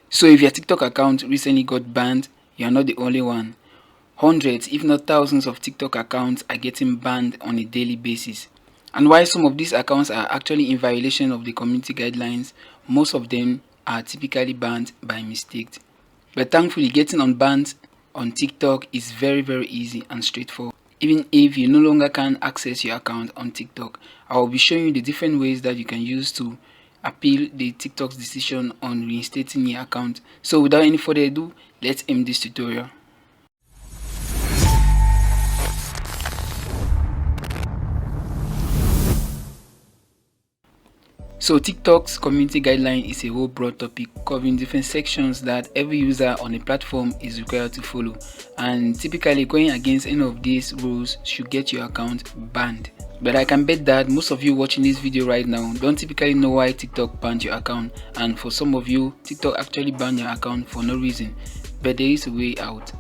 So if your TikTok account recently got banned, you are not the only one. Hundreds, if not thousands of TikTok accounts are getting banned on a daily basis. And while some of these accounts are actually in violation of the community guidelines, most of them are typically banned by mistake. But thankfully, getting unbanned on TikTok is very easy and straightforward. Even if you no longer can access your account on TikTok, I will be showing you the different ways that you can use to appeal the TikTok's decision on reinstating your account. So without any further ado, let's end this tutorial. So TikTok's community guideline is a whole broad topic covering different sections that every user on a platform is required to follow, and typically going against any of these rules should get your account banned. But I can bet that most of you watching this video right now don't typically know why TikTok banned your account, and for some of you, TikTok actually banned your account for no reason, but there is a way out.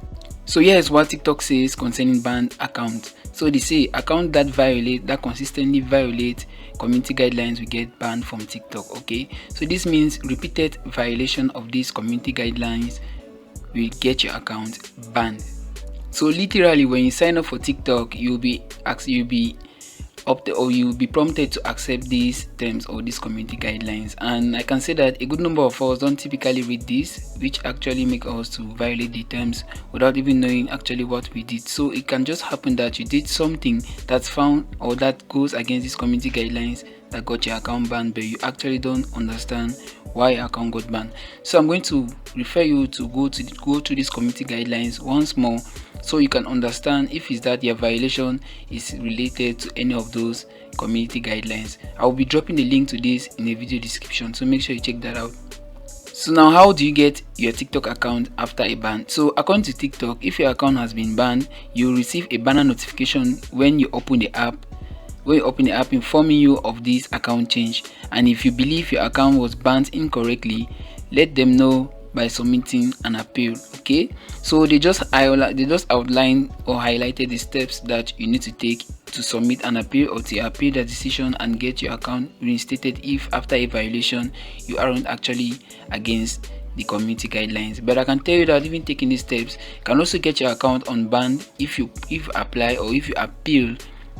So here's what TikTok says concerning banned accounts. So they say account that consistently violate community guidelines will get banned from TikTok. Okay, so this means repeated violation of these community guidelines will get your account banned. So literally, when you sign up for TikTok, you'll be prompted to accept these terms or these community guidelines, and I can say that a good number of us don't typically read this, which actually make us to violate the terms without even knowing actually what we did. So it can just happen that you did something that's found or that goes against these community guidelines that got your account banned, but you actually don't understand why your account got banned. So I'm going to refer you to go through these community guidelines once more, so you can understand if it's that your violation is related to any of those community guidelines. I will be dropping the link to this in the video description, so make sure you check that out. So now, how do you get your TikTok account after a ban? So according to TikTok, if your account has been banned, you will receive a banner notification when you open the app informing you of this account change, and if you believe your account was banned incorrectly, let them know by submitting an appeal. Okay, so they just outlined or highlighted the steps that you need to take to submit an appeal or to appeal the decision and get your account reinstated if after a violation you aren't actually against the community guidelines. But I can tell you that even taking these steps can also get your account unbanned if you apply or if you appeal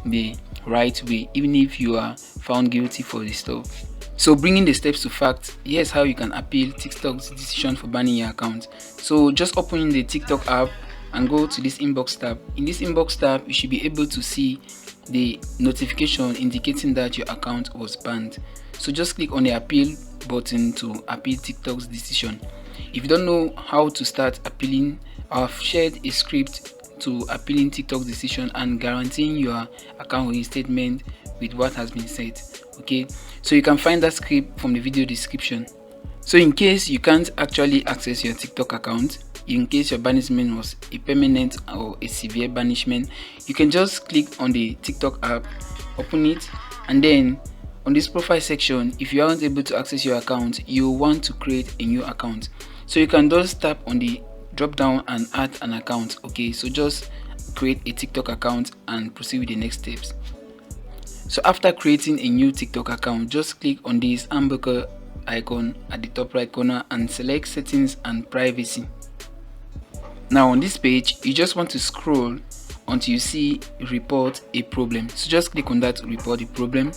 the right way, even if you are found guilty for the stuff. So bringing the steps to fact, here's how you can appeal TikTok's decision for banning your account. So just open the TikTok app and go to this inbox tab. In this inbox tab, you should be able to see the notification indicating that your account was banned. So just click on the appeal button to appeal TikTok's decision. If you don't know how to start appealing, I've shared a script to appealing TikTok's decision and guaranteeing your account reinstatement with what has been said. Okay, so you can find that script from the video description. So in case you can't actually access your TikTok account, in case your banishment was a permanent or a severe banishment, you can just click on the TikTok app, open it, and then on this profile section, if you aren't able to access your account, you want to create a new account. So you can just tap on the drop down and add an account. Okay, so just create a TikTok account and proceed with the next steps. So after creating a new TikTok account, just click on this hamburger icon at the top right corner and select settings and privacy. Now on this page, you just want to scroll until you see report a problem. So just click on that to report the problem,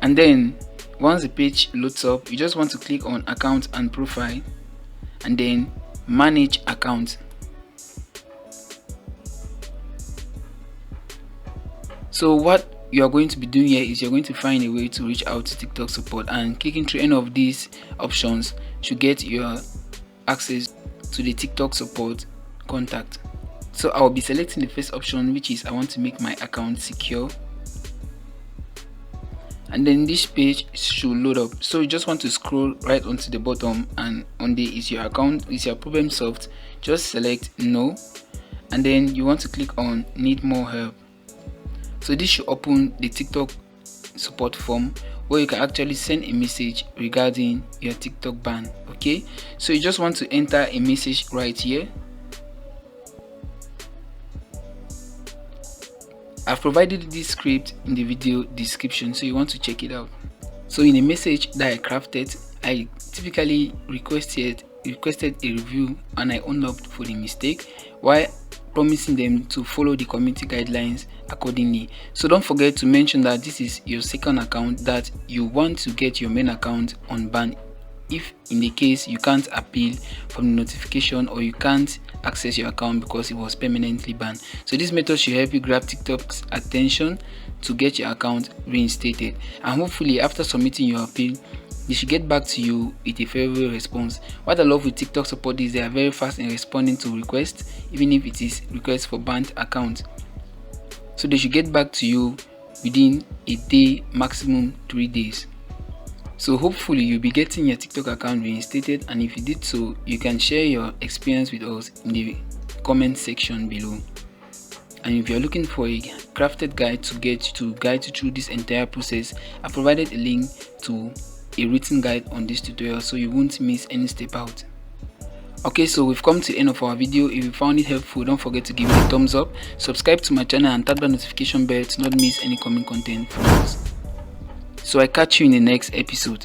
and then once the page loads up, you just want to click on account and profile and then manage account. So what you are going to be doing here is you're going to find a way to reach out to TikTok support, and clicking through any of these options should get your access to the TikTok support contact. So I'll be selecting the first option, which is I want to make my account secure, and then this page should load up. So you just want to scroll right onto the bottom, and on the is your problem solved, just select no, and then you want to click on need more help. So this should open the TikTok support form where you can actually send a message regarding your TikTok ban. Okay, so you just want to enter a message right here. I've provided this script in the video description, so you want to check it out. So in a message that I crafted, I typically requested a review and I owned up for the mistake while promising them to follow the community guidelines accordingly. So don't forget to mention that this is your second account, that you want to get your main account unbanned if in the case you can't appeal from the notification or you can't access your account because it was permanently banned. So this method should help you grab TikTok's attention to get your account reinstated, and hopefully after submitting your appeal they should get back to you with a favorable response. What I love with TikTok support is they are very fast in responding to requests, even if it is requests for banned account. So they should get back to you within a day, maximum 3 days. So hopefully you'll be getting your TikTok account reinstated, and if you did so, you can share your experience with us in the comment section below. And if you're looking for a crafted guide to guide you through this entire process, I provided a link to a written guide on this tutorial so you won't miss any step out. Okay, so we've come to the end of our video. If you found it helpful, don't forget to give it a thumbs up, subscribe to my channel and tap the notification bell to not miss any coming content from us. So I catch you in the next episode.